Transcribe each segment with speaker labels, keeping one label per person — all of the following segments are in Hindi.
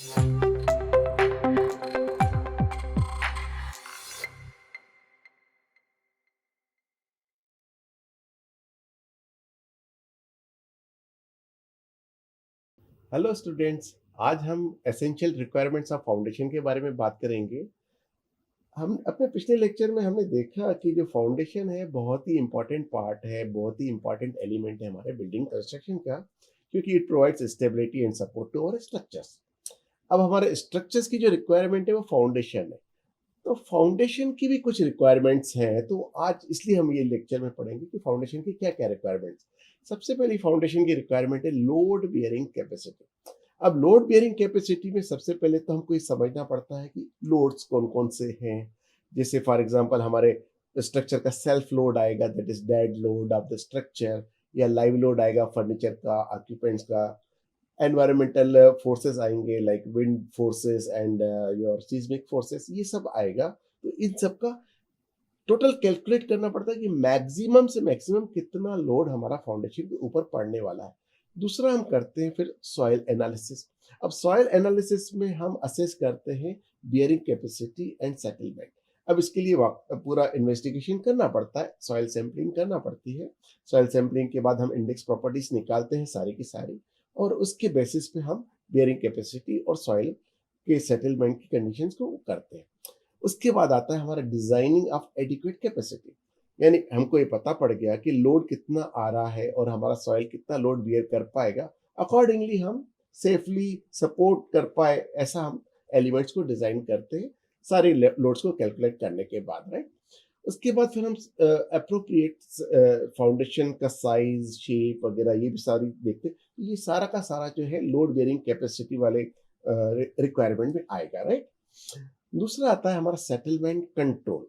Speaker 1: Hello students. आज हम एसेंशियल रिक्वायरमेंट्स ऑफ फाउंडेशन के बारे में बात करेंगे। हम अपने पिछले लेक्चर में हमने देखा कि जो फाउंडेशन है बहुत ही इंपॉर्टेंट पार्ट है, बहुत ही इंपॉर्टेंट एलिमेंट है हमारे बिल्डिंग कंस्ट्रक्शन का, क्योंकि it provides stability and support to our structures. अब हमारे स्ट्रक्चर्स की जो रिक्वायरमेंट है वो फाउंडेशन है। तो फाउंडेशन की भी कुछ रिक्वायरमेंट्स हैं, तो आज इसलिए हम ये लेक्चर में पढ़ेंगे कि फाउंडेशन की क्या क्या रिक्वायरमेंट्स। सबसे पहली फाउंडेशन की रिक्वायरमेंट है लोड बियरिंग कैपेसिटी। अब लोड बियरिंग कैपेसिटी में सबसे पहले तो हमको ये समझना पड़ता है कि लोड्स कौन कौन से हैं। जैसे फॉर एग्जांपल हमारे स्ट्रक्चर का सेल्फ लोड आएगा, that is dead load of the structure, या लाइव लोड आएगा फर्नीचर का, ऑक्यूपेंट्स का। एनवायरमेंटल फोर्सेस आएंगे like wind forces and your seismic forces, ये सब आएगा। तो इन सब का टोटल कैलकुलेट करना पड़ता है कि मैक्सिमम से मैक्सिमम कितना लोड हमारा फाउंडेशन के ऊपर पड़ने वाला है। दूसरा हम करते हैं फिर सॉइल एनालिसिस। अब सॉइल एनालिसिस में हम असेस करते हैं बियरिंग कैपेसिटी एंड सेटलमेंट। अब इसके लिए पूरा इन्वेस्टिगेशन करना पड़ता है, सॉइल सैंपलिंग करना पड़ती है। सॉइल सैंपलिंग के बाद हम इंडेक्स प्रॉपर्टीज निकालते हैं सारी की सारी, और उसके बेसिस पे हम बियरिंग कैपेसिटी और सॉइल के सेटलमेंट की कंडीशंस को करते हैं। उसके बाद आता है हमारा डिजाइनिंग ऑफ एडिक्वेट कैपेसिटी। यानी हमको ये पता पड़ गया कि लोड कितना आ रहा है और हमारा सॉइल कितना लोड बियर कर पाएगा, अकॉर्डिंगली हम सेफली सपोर्ट कर पाए ऐसा हम एलिमेंट्स को डिजाइन करते हैं, सारे लोड्स को कैलकुलेट करने के बाद, राइट। उसके बाद फिर हम अप्रोप्रिएट फाउंडेशन का साइज, शेप वगैरह ये भी सारी देखते हैं। तो ये सारा का सारा जो है लोड बेयरिंग कैपेसिटी वाले रिक्वायरमेंट में आएगा, राइट। दूसरा आता है हमारा सेटलमेंट कंट्रोल।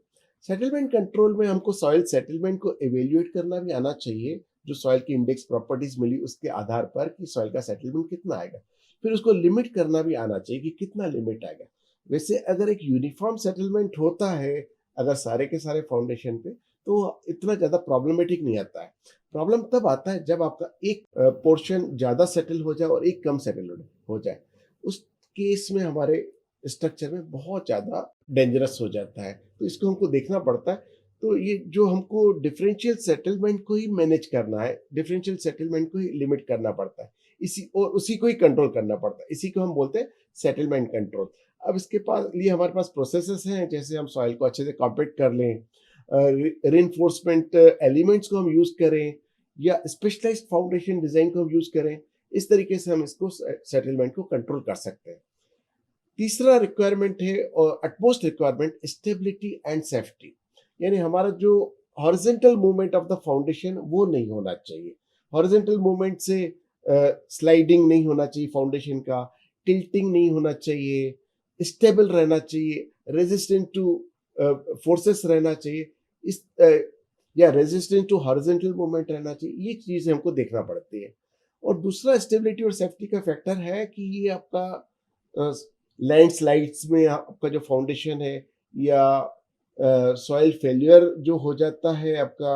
Speaker 1: सेटलमेंट कंट्रोल में हमको सॉइल सेटलमेंट को एवेल्युएट करना भी आना चाहिए, जो सॉइल की इंडेक्स प्रॉपर्टीज मिली उसके आधार पर कि सॉइल का सेटलमेंट कितना आएगा। फिर उसको लिमिट करना भी आना चाहिए कि कितना लिमिट आएगा। वैसे अगर एक यूनिफॉर्म सेटलमेंट होता है, अगर सारे के सारे फाउंडेशन पे, तो इतना ज्यादा प्रॉब्लमेटिक नहीं आता है। प्रॉब्लम तब आता है जब आपका एक पोर्शन ज्यादा सेटल हो जाए और एक कम सेटल हो जाए। उस केस में हमारे स्ट्रक्चर में बहुत ज़्यादा डेंजरस हो जाता है, तो इसको हमको देखना पड़ता है। तो ये जो हमको डिफरेंशियल सेटलमेंट को ही मैनेज करना है, डिफरेंशियल सेटलमेंट को ही लिमिट करना पड़ता है, इसी और उसी को ही कंट्रोल करना पड़ता है। इसी को हम बोलते हैं सेटलमेंट कंट्रोल। अब इसके पास लिए हमारे पास प्रोसेसेस हैं, जैसे हम सॉइल को अच्छे से कॉम्पैक्ट कर लें, रिइंफोर्समेंट एलिमेंट्स को हम यूज करें, या स्पेशलाइज्ड फाउंडेशन डिजाइन को हम यूज करें। इस तरीके से हम इसको सेटलमेंट को कंट्रोल कर सकते हैं। तीसरा रिक्वायरमेंट है और utmost requirement, stability and safety. यानी हमारा जो horizontal movement of the foundation वो नहीं होना चाहिए। हॉरिजॉन्टल मूवमेंट से स्लाइडिंग नहीं होना चाहिए फाउंडेशन का, टिल्टिंग नहीं होना चाहिए, स्टेबल रहना चाहिए, रेजिस्टेंट टू फोर्सेस रहना चाहिए, इस या रेजिस्टेंट टू हॉरिजॉन्टल मूवमेंट रहना चाहिए। ये चीजें हमको देखना पड़ती है। और दूसरा स्टेबिलिटी और सेफ्टी का फैक्टर है कि ये आपका लैंडस्लाइड्स में आपका जो फाउंडेशन है, या सॉइल फेलियर जो हो जाता है आपका,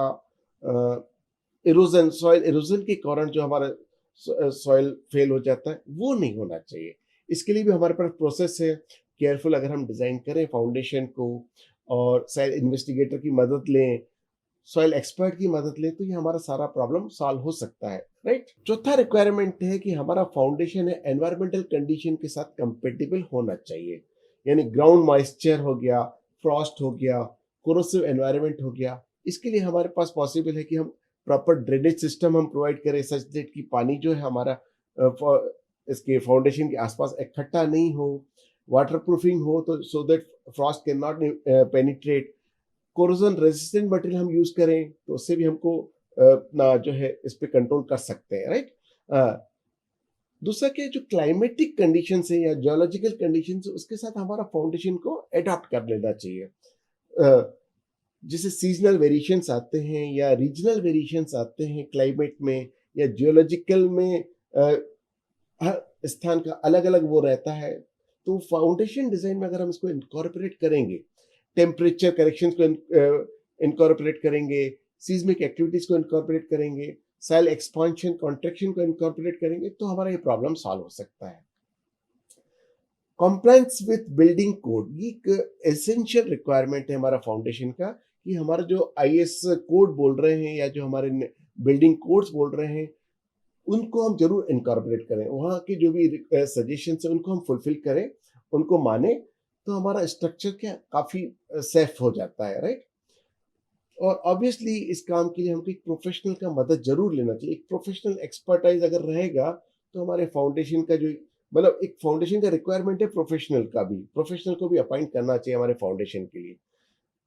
Speaker 1: इरोजन, सॉइल इरोजन के कारण जो हमारा सॉइल फेल हो जाता है, वो नहीं होना चाहिए। इसके लिए भी हमारे पास प्रोसेस है। केयरफुल अगर हम डिजाइन करें फाउंडेशन को और सॉइल इन्वेस्टिगेटर की मदद लें, सॉइल एक्सपर्ट की मदद लें, तो ये हमारा सारा प्रॉब्लम सॉल्व हो सकता है, राइट। चौथा रिक्वायरमेंट है कि हमारा फाउंडेशन है एनवायरमेंटल कंडीशन के साथ कंपेटेबल होना चाहिए। यानी ग्राउंड मॉइस्चर हो गया, फ्रॉस्ट हो गया, कोरोसिव एनवायरमेंट हो गया। इसके लिए हमारे पास पॉसिबल है कि हम प्रॉपर ड्रेनेज सिस्टम हम प्रोवाइड करें, सच दैट कि पानी जो है हमारा इसके फाउंडेशन के आसपास इकट्ठा नहीं हो, वाटर प्रूफिंग हो, तो so that Frost can not penetrate. Corrosion resistant material हम यूज करें, तो उससे भी हमको अपना जो है इस पे कंट्रोल कर सकते हैं, राइट। दूसरा कि जो क्लाइमेटिक कंडीशन है या जियोलॉजिकल कंडीशन है, उसके साथ हमारा फाउंडेशन को अडॉप्ट कर लेना चाहिए। जैसे सीजनल वेरिएशंस आते हैं या रीजनल वेरिएशंस आते हैं क्लाइमेट में या जियोलॉजिकल में, हर स्थान का अलग अलग वो रहता है। तो फाउंडेशन डिजाइन में अगर हम इसको इनकॉर्पोरेट करेंगे, टेम्परेचर करेक्शंस को इनकॉर्पोरेट करेंगे, सीस्मिक एक्टिविटीज को इनकॉर्पोरेट करेंगे, सेल एक्सपांशन कॉन्ट्रैक्शन को इनकॉर्पोरेट करेंगे, तो हमारा ये प्रॉब्लम सॉल्व हो सकता है। कंप्लायंस विथ बिल्डिंग कोड ये एक एसेंशियल रिक्वायरमेंट है हमारा फाउंडेशन का कि हमारा जो आईएस कोड बोल रहे हैं या जो हमारे बिल्डिंग कोड्स बोल रहे हैं उनको हम जरूर इनकॉर्पोरेट करें, वहाँ की जो भी सजेशन है उनको हम फुलफिल करें, उनको माने, तो हमारा स्ट्रक्चर क्या काफी सेफ हो जाता है, राइट। और ऑब्वियसली इस काम के लिए हमको एक प्रोफेशनल का मदद जरूर लेना चाहिए। एक प्रोफेशनल एक्सपर्टाइज अगर रहेगा तो हमारे फाउंडेशन का जो मतलब एक फाउंडेशन का रिक्वायरमेंट है, प्रोफेशनल का भी, प्रोफेशनल को भी अपॉइंट करना चाहिए हमारे फाउंडेशन के लिए।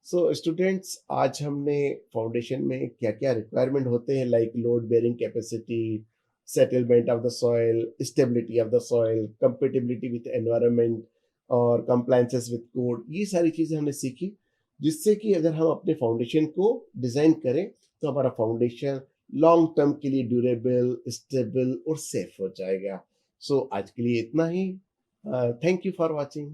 Speaker 1: सो स्टूडेंट्स, आज हमने फाउंडेशन में क्या क्या रिक्वायरमेंट होते हैं, like load bearing capacity, settlement of the soil, stability of the soil, compatibility with environment और कंप्लायंसेस विद कोड, ये सारी चीज़ें हमने सीखी, जिससे कि अगर हम अपने फाउंडेशन को डिज़ाइन करें तो हमारा फाउंडेशन लॉन्ग टर्म के लिए ड्यूरेबल, स्टेबल और सेफ हो जाएगा। सो आज के लिए इतना ही। Thank you for watching.